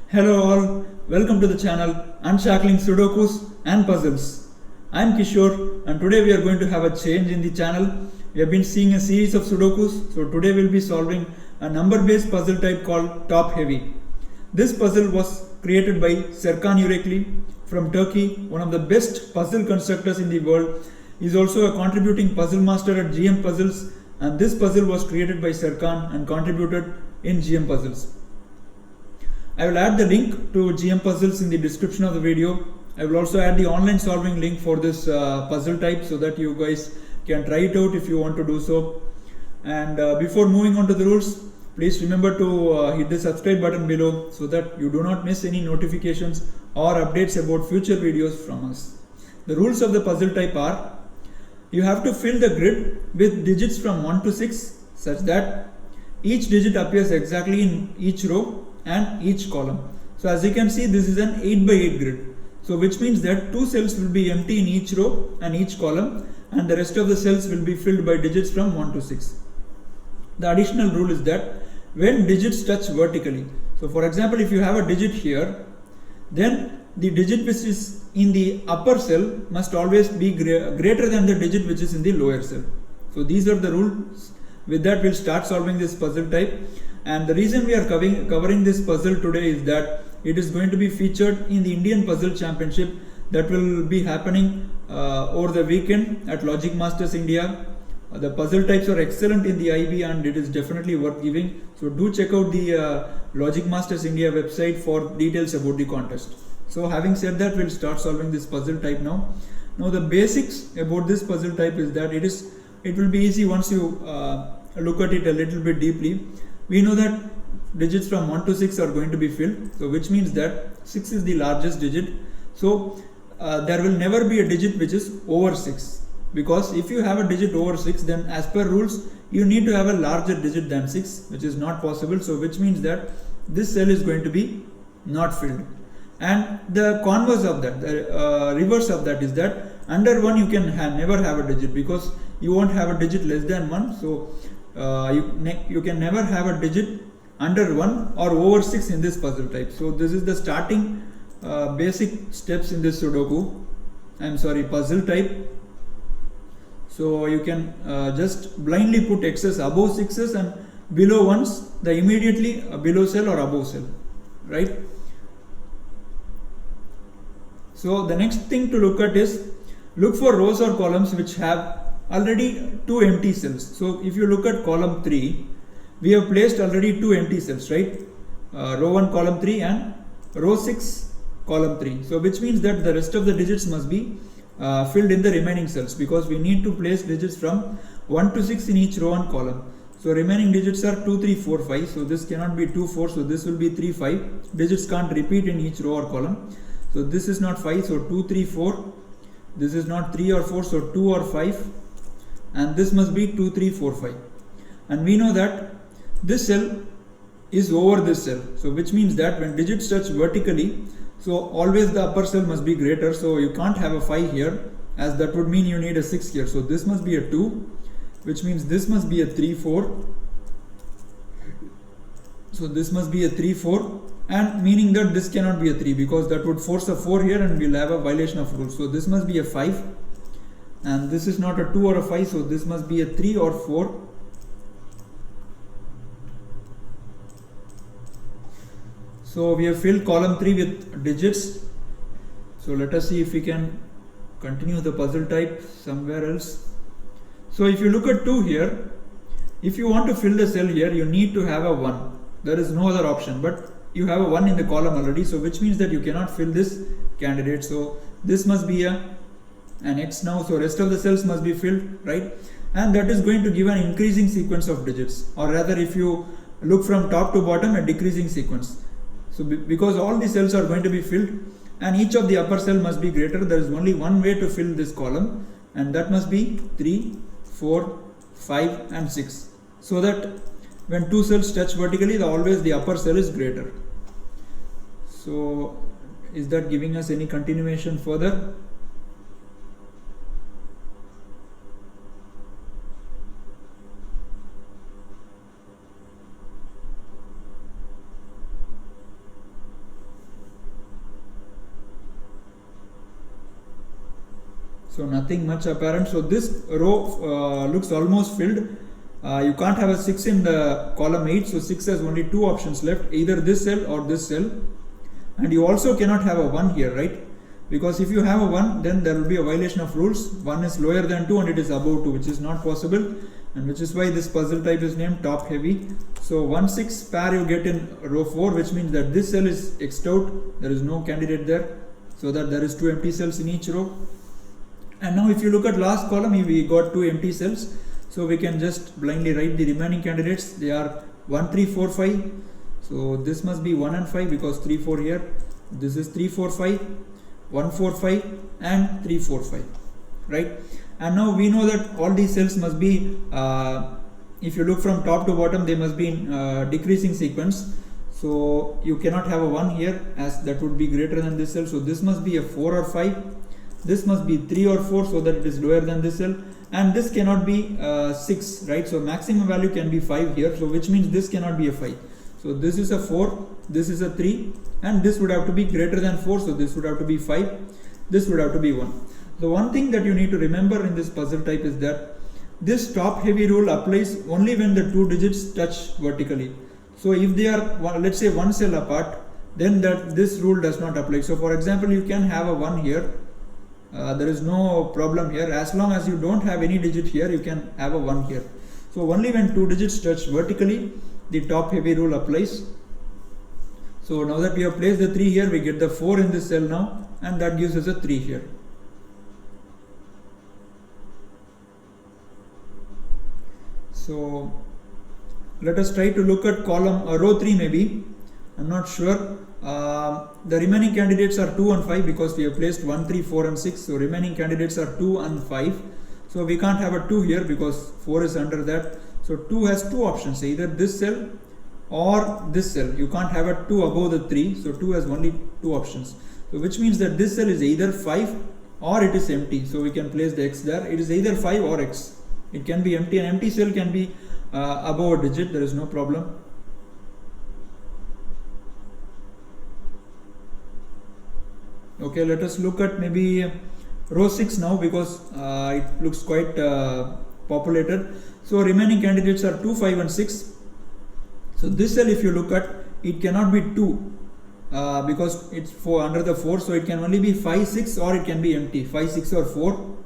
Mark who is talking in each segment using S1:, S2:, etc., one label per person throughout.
S1: Hello all, welcome to the channel Unshackling Sudokus and Puzzles. I am Kishore and today we are going to have a change in the channel. We have been seeing a series of Sudokus, so today we will be solving a number based puzzle type called Top Heavy. This puzzle was created by Serkan Yürekli from Turkey, one of the best puzzle constructors in the world. He is also a contributing puzzle master at GM Puzzles, and this puzzle was created by Serkan and contributed in GM Puzzles. I will add the link to GM Puzzles in the description of the video. I will also add the online solving link for this puzzle type so that you guys can try it out if you want to do so. And before moving on to the rules, please remember to hit the subscribe button below so that you do not miss any notifications or updates about future videos from us. The rules of the puzzle type are: you have to fill the grid with digits from 1 to 6 such that each digit appears exactly in each row and each column. So as you can see, this is an 8 by 8 grid. So which means that 2 cells will be empty in each row and each column, and the rest of the cells will be filled by digits from 1 to 6. The additional rule is that when digits touch vertically, so for example, if you have a digit here, then the digit which is in the upper cell must always be greater than the digit which is in the lower cell. So these are the rules. With that, we'll start solving this puzzle type. And the reason we are covering this puzzle today is that it is going to be featured in the Indian Puzzle Championship that will be happening over the weekend at Logic Masters India. The puzzle types are excellent in the IB and it is definitely worth giving. So do check out the Logic Masters India website for details about the contest. So having said that, we'll start solving this puzzle type now. Now the basics about this puzzle type is that it will be easy once you look at it a little bit deeply. We know that digits from 1 to 6 are going to be filled, so which means that 6 is the largest digit. So there will never be a digit which is over 6, because if you have a digit over 6, then as per rules you need to have a larger digit than 6, which is not possible. So which means that this cell is going to be not filled. And the converse of that, the reverse of that is that under 1 you can never have a digit, because you won't have a digit less than 1. So you can never have a digit under 1 or over 6 in this puzzle type. So this is the starting basic steps in this puzzle type. So you can just blindly put x's above 6's and below 1's, the immediately below cell or above cell, right? So the next thing to look at is, look for rows or columns which have already 2 empty cells. So if you look at column 3, we have placed already 2 empty cells, right? Row 1 column 3 and row 6 column 3. So which means that the rest of the digits must be filled in the remaining cells, because we need to place digits from 1 to 6 in each row and column. So remaining digits are 2, 3, 4, 5. So this cannot be 2, 4. So this will be 3, 5. Digits can't repeat in each row or column. So this is not 5. So 2, 3, 4. This is not 3 or 4. So 2 or 5. And this must be 2, 3, 4, 5. And we know that this cell is over this cell. So which means that when digits touch vertically, so always the upper cell must be greater. So you can't have a 5 here, as that would mean you need a 6 here. So this must be a 2, which means this must be a 3, 4. So this must be a 3, 4, and meaning that this cannot be a 3, because that would force a 4 here and we'll have a violation of rules. So this must be a 5. And this is not a 2 or a 5, so this must be a 3 or 4. So we have filled column 3 with digits. So let us see if we can continue the puzzle type somewhere else. So if you look at 2 here, if you want to fill the cell here, you need to have a 1. There is no other option, but you have a 1 in the column already, so which means that you cannot fill this candidate. So this must be an X now, so rest of the cells must be filled, right? And that is going to give an increasing sequence of digits, or rather if you look from top to bottom, a decreasing sequence. So because all the cells are going to be filled and each of the upper cell must be greater, there is only one way to fill this column, and that must be 3, 4, 5 and 6, so that when 2 cells touch vertically, always the upper cell is greater. So is that giving us any continuation further? So nothing much apparent. So this row looks almost filled. You can't have a 6 in the column 8, so 6 has only 2 options left, either this cell or this cell. And you also cannot have a 1 here, right? Because if you have a 1, then there will be a violation of rules. 1 is lower than 2 and it is above 2, which is not possible, and which is why this puzzle type is named top heavy. So 1 6 pair you get in row 4, which means that this cell is xed out, there is no candidate there, so that there is 2 empty cells in each row. And now if you look at last column, we got 2 empty cells, so we can just blindly write the remaining candidates. They are 1 3 4 5. So this must be 1 and 5 because 3 4 here. This is 3 4 5, 1 4 5 and 3 4 5, right? And now we know that all these cells must be, if you look from top to bottom, they must be in decreasing sequence. So you cannot have a 1 here, as that would be greater than this cell. So this must be a 4 or 5. This must be 3 or 4, so that it is lower than this cell. And this cannot be 6, right? So maximum value can be 5 here. So which means this cannot be a 5. So this is a 4, this is a 3, and this would have to be greater than 4. So this would have to be 5. This would have to be 1. The one thing that you need to remember in this puzzle type is that this top heavy rule applies only when the 2 digits touch vertically. So if they are, let's say, 1 cell apart, then this rule does not apply. So for example, you can have a 1 here. There is no problem here. As long as you don't have any digit here, you can have a 1 here. So only when 2 digits touch vertically, the top heavy rule applies. So now that we have placed the 3 here, we get the 4 in this cell now, and that gives us a 3 here. So let us try to look at row 3 maybe. I'm not sure. The remaining candidates are 2 and 5 because we have placed 1, 3, 4 and 6. So remaining candidates are 2 and 5. So we can't have a 2 here because 4 is under that. So 2 has 2 options, either this cell or this cell. You can't have a 2 above the 3. So 2 has only 2 options. So which means that this cell is either 5 or it is empty. So we can place the x there. It is either 5 or x. It can be empty. An empty cell can be above a digit. There is no problem. Okay, let us look at maybe row 6 now because it looks quite populated. So remaining candidates are 2, 5 and 6. So this cell, if you look at, it cannot be 2 because it's under the 4. So it can only be 5, 6 or it can be empty. 5, 6 or 4.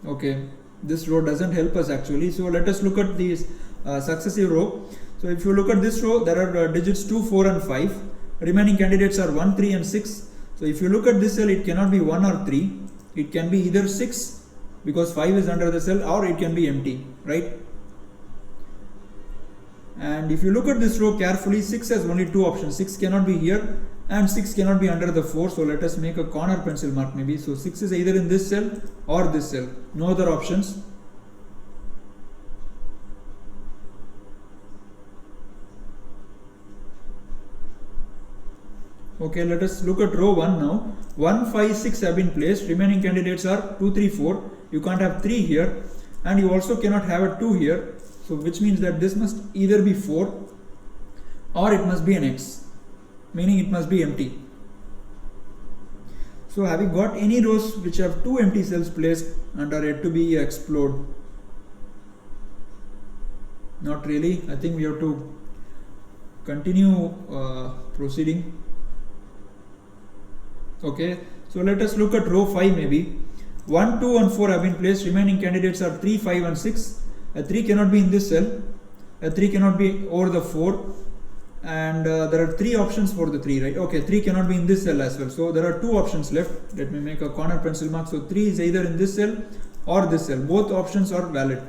S1: Okay, this row doesn't help us actually. So let us look at this successive row. So if you look at this row, there are digits 2, 4 and 5. Remaining candidates are 1, 3 and 6. So if you look at this cell, it cannot be 1 or 3. It can be either 6 because 5 is under the cell, or it can be empty, right? And if you look at this row carefully, 6 has only 2 options. 6 cannot be here and 6 cannot be under the 4. So let us make a corner pencil mark maybe. So 6 is either in this cell or this cell. No other options. Okay, let us look at row 1 now. 1, 5, 6 have been placed. Remaining candidates are 2, 3, 4. You can't have 3 here, and you also cannot have a 2 here. So which means that this must either be 4 or it must be an x, meaning it must be empty. So have we got any rows which have 2 empty cells placed and are yet to be explored? Not really. I think we have to continue proceeding. Okay, so let us look at row 5 maybe. 1, 2 and 4 have been placed. Remaining candidates are 3, 5 and 6. A 3 cannot be in this cell. A 3 cannot be over the 4. And there are 3 options for the 3, right? Okay, 3 cannot be in this cell as well. So there are 2 options left. Let me make a corner pencil mark. So 3 is either in this cell or this cell. Both options are valid.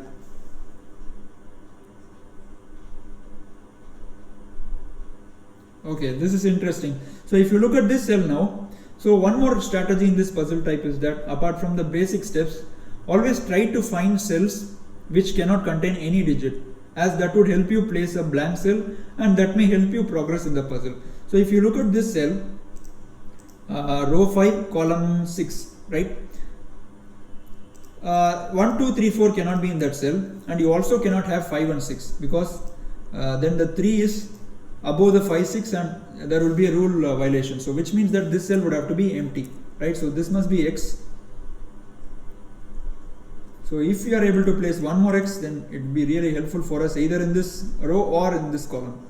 S1: Okay, this is interesting. So if you look at this cell now, so one more strategy in this puzzle type is that apart from the basic steps, always try to find cells which cannot contain any digit, as that would help you place a blank cell and that may help you progress in the puzzle. So if you look at this cell, row 5, column 6, right? 1, 2, 3, 4 cannot be in that cell, and you also cannot have 5 and 6 because then the 3 is above the 5 6, and there will be a rule violation. So which means that this cell would have to be empty, right? So this must be X. So if you are able to place one more X, then it will be really helpful for us either in this row or in this column.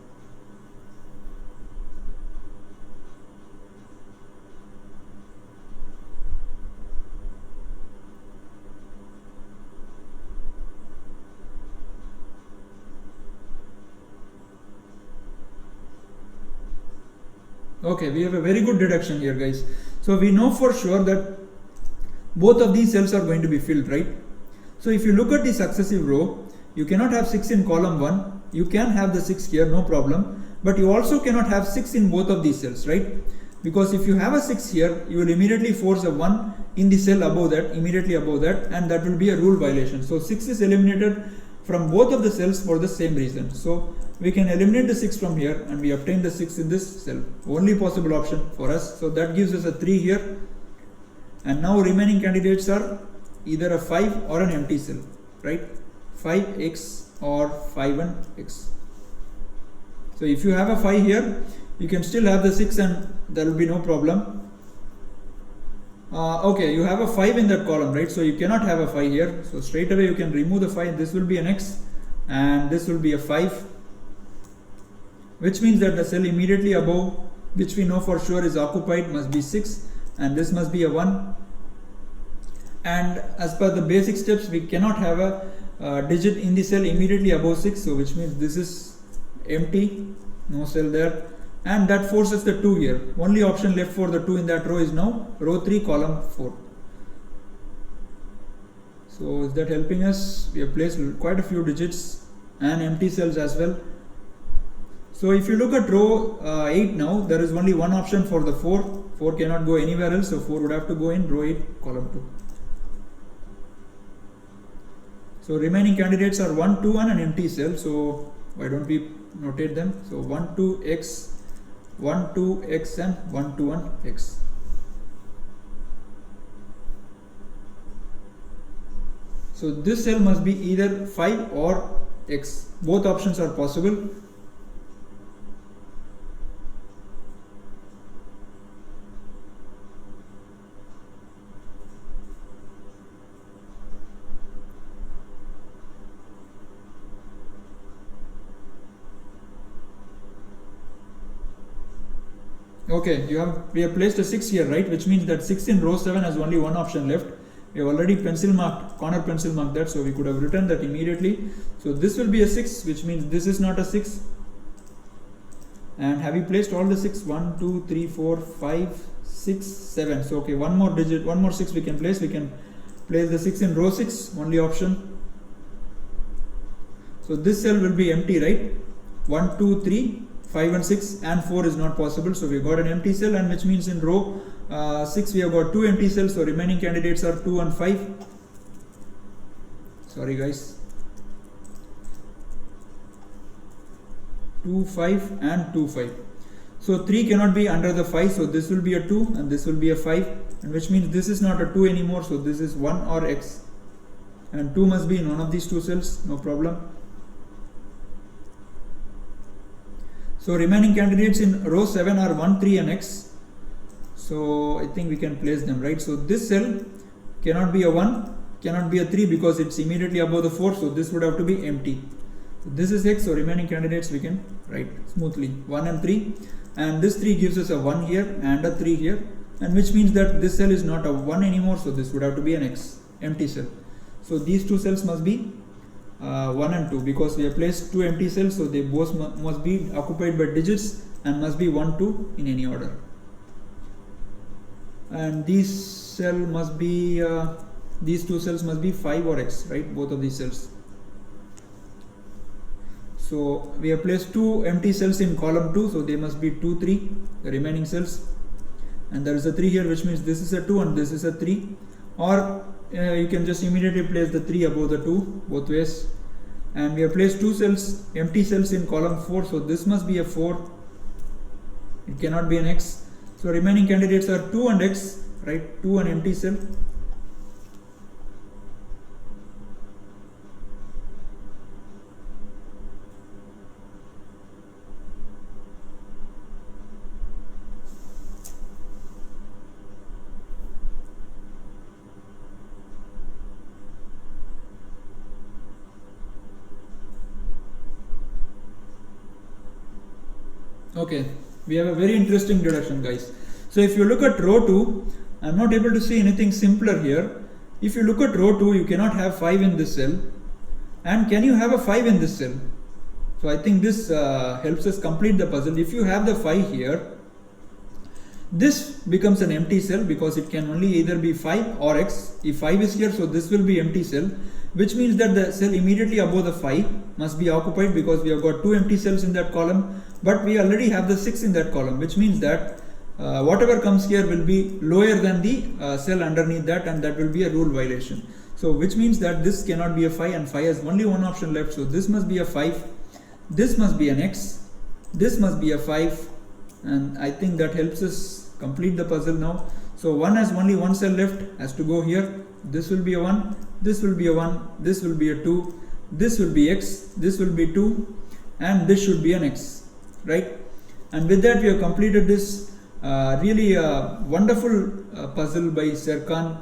S1: Okay, we have a very good deduction here, guys. So we know for sure that both of these cells are going to be filled, right? So if you look at the successive row, you cannot have 6 in column 1. You can have the 6 here, no problem. But you also cannot have 6 in both of these cells, right? Because if you have a 6 here, you will immediately force a 1 in the cell above that, immediately above that, and that will be a rule violation. So 6 is eliminated from both of the cells for the same reason. So we can eliminate the 6 from here and we obtain the 6 in this cell. Only possible option for us. So that gives us a 3 here. And now remaining candidates are either a 5 or an empty cell, right? 5x or 5x. So if you have a 5 here, you can still have the 6 and there will be no problem. Okay, you have a 5 in that column, right? So you cannot have a 5 here. So straight away you can remove the 5. This will be an x and this will be a 5. Which means that the cell immediately above, which we know for sure is occupied, must be 6 and this must be a 1. And as per the basic steps, we cannot have a digit in the cell immediately above 6. So which means this is empty, no cell there. And that forces the 2 here. Only option left for the 2 in that row is now row 3, column 4. So is that helping us? We have placed quite a few digits and empty cells as well. So if you look at row 8 now, there is only one option for the 4. 4 cannot go anywhere else, so 4 would have to go in row 8, column 2. So remaining candidates are 1, 2 and an empty cell. So why don't we notate them? So 1, 2, x, 1, 2, x and 1, 2, 1, x. So this cell must be either 5 or x. Both options are possible. Okay, we have placed a 6 here, right? Which means that 6 in row 7 has only one option left. We have already corner pencil marked that, so we could have written that immediately. So this will be a 6, which means this is not a 6. And have we placed all the 6? 1, 2, 3, 4, 5, 6, 7. So okay, one more digit, one more 6 we can place. We can place the 6 in row 6, only option. So this cell will be empty, right? 1, 2, 3. 5 and 6 and 4 is not possible, so we got an empty cell, and which means in row 6 we have got 2 empty cells, so remaining candidates are 2 and 5. Sorry guys, 2, 5 and 2, 5. So 3 cannot be under the 5, so this will be a 2 and this will be a 5, and which means this is not a 2 anymore, so this is 1 or x, and 2 must be in one of these two cells, no problem. So remaining candidates in row 7 are 1, 3 and x. So I think we can place them, right? So this cell cannot be a 1, cannot be a 3 because it's immediately above the 4. So this would have to be empty. So this is x. So remaining candidates we can write smoothly 1 and 3. And this 3 gives us a 1 here and a 3 here. And which means that this cell is not a 1 anymore. So this would have to be an x, empty cell. So these two cells must be 1 and 2 because we have placed 2 empty cells, so they both must be occupied by digits and must be 1, 2 in any order. And these two cells must be 5 or x, right? Both of these cells. So we have placed 2 empty cells in column 2, so they must be 2, 3, the remaining cells. And there is a 3 here, which means this is a 2 and this is a 3. Or you can just immediately place the 3 above the 2, both ways. And we have placed 2 cells, empty cells in column 4, so this must be a 4. It cannot be an x. So remaining candidates are 2 and x, right? 2 and empty cell. Okay, we have a very interesting deduction, guys. So if you look at row 2, I'm not able to see anything simpler here. If you look at row 2, you cannot have 5 in this cell. And can you have a 5 in this cell? So I think this helps us complete the puzzle. If you have the 5 here, this becomes an empty cell because it can only either be 5 or x. If 5 is here, so this will be empty cell, which means that the cell immediately above the 5 must be occupied because we have got 2 empty cells in that column, but we already have the 6 in that column, which means that whatever comes here will be lower than the cell underneath that, and that will be a rule violation. So which means that this cannot be a 5, and 5 has only one option left. So this must be a 5, this must be an x, this must be a 5, and I think that helps us complete the puzzle now. So 1 has only one cell left, has to go here. This will be a 1, this will be a 1, this will be a 2, this will be x, this will be 2, and this should be an x, right? And with that we have completed this really wonderful puzzle by Serkan.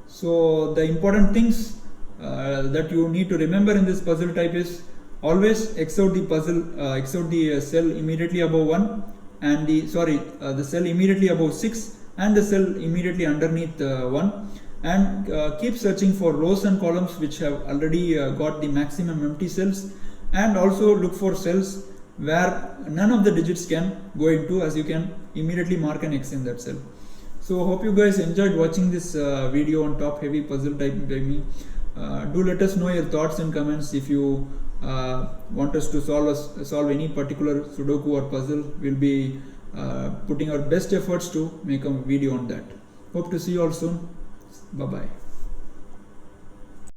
S1: So the important things that you need to remember in this puzzle type is always X out the puzzle, X out the cell immediately above 1, and the cell immediately above 6 and the cell immediately underneath 1, and keep searching for rows and columns which have already got the maximum empty cells, and also look for cells where none of the digits can go into, as you can immediately mark an X in that cell. So hope you guys enjoyed watching this video on top heavy puzzle type by me. Do let us know your thoughts in comments. If you want us to solve any particular Sudoku or puzzle, we'll be putting our best efforts to make a video on that. Hope to see you all soon. Bye bye.